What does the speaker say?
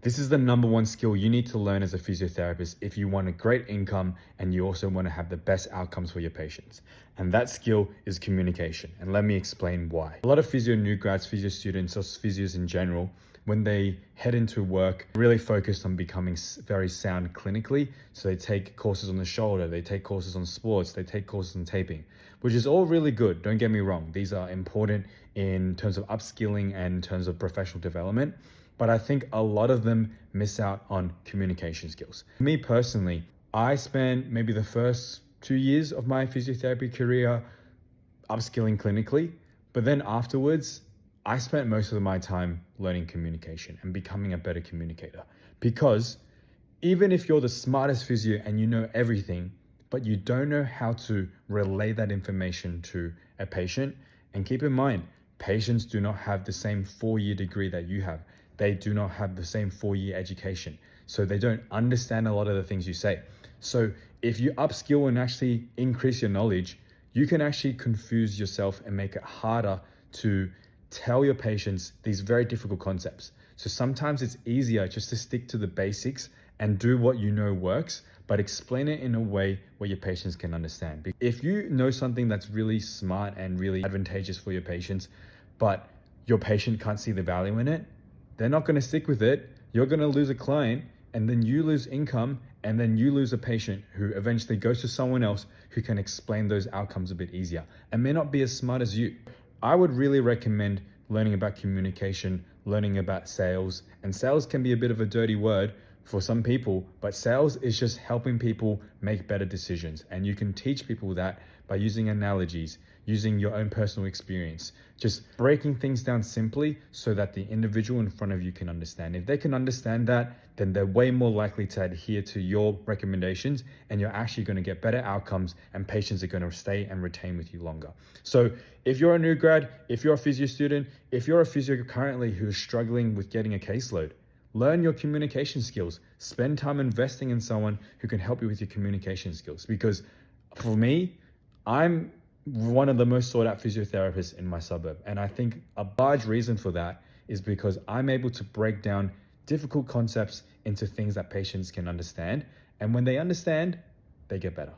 This is the number one skill you need to learn as a physiotherapist if you want a great income and you also want to have the best outcomes for your patients. And that skill is communication. And let me explain why. A lot of physio new grads, physio students, or physios in general, when they head into work, really focused on becoming very sound clinically. So they take courses on the shoulder, they take courses on sports, they take courses on taping, which is all really good. Don't get me wrong. These are important in terms of upskilling and in terms of professional development. But I think a lot of them miss out on communication skills. Me personally, I spent maybe the first 2 years of my physiotherapy career upskilling clinically, but then afterwards, I spent most of my time learning communication and becoming a better communicator. Because even if you're the smartest physio and you know everything, but you don't know how to relay that information to a patient, and keep in mind, patients do not have the same 4-year degree that you have. They do not have the same 4-year education. So they don't understand a lot of the things you say. So if you upskill and actually increase your knowledge, you can actually confuse yourself and make it harder to tell your patients these very difficult concepts. So sometimes it's easier just to stick to the basics and do what you know works, but explain it in a way where your patients can understand. If you know something that's really smart and really advantageous for your patients, but your patient can't see the value in it, they're not going to stick with it. You're going to lose a client, and then you lose income, and then you lose a patient who eventually goes to someone else who can explain those outcomes a bit easier and may not be as smart as you. I would really recommend learning about communication, learning about sales, and sales can be a bit of a dirty word for some people, but sales is just helping people make better decisions. And you can teach people that by using analogies, using your own personal experience, just breaking things down simply so that the individual in front of you can understand. If they can understand that, then they're way more likely to adhere to your recommendations, and you're actually going to get better outcomes, and patients are going to stay and retain with you longer. So if you're a new grad, if you're a physio student, if you're a physio currently who is struggling with getting a caseload, learn your communication skills. Spend time investing in someone who can help you with your communication skills. Because for me, I'm one of the most sought out physiotherapists in my suburb. And I think a large reason for that is because I'm able to break down difficult concepts into things that patients can understand. And when they understand, they get better.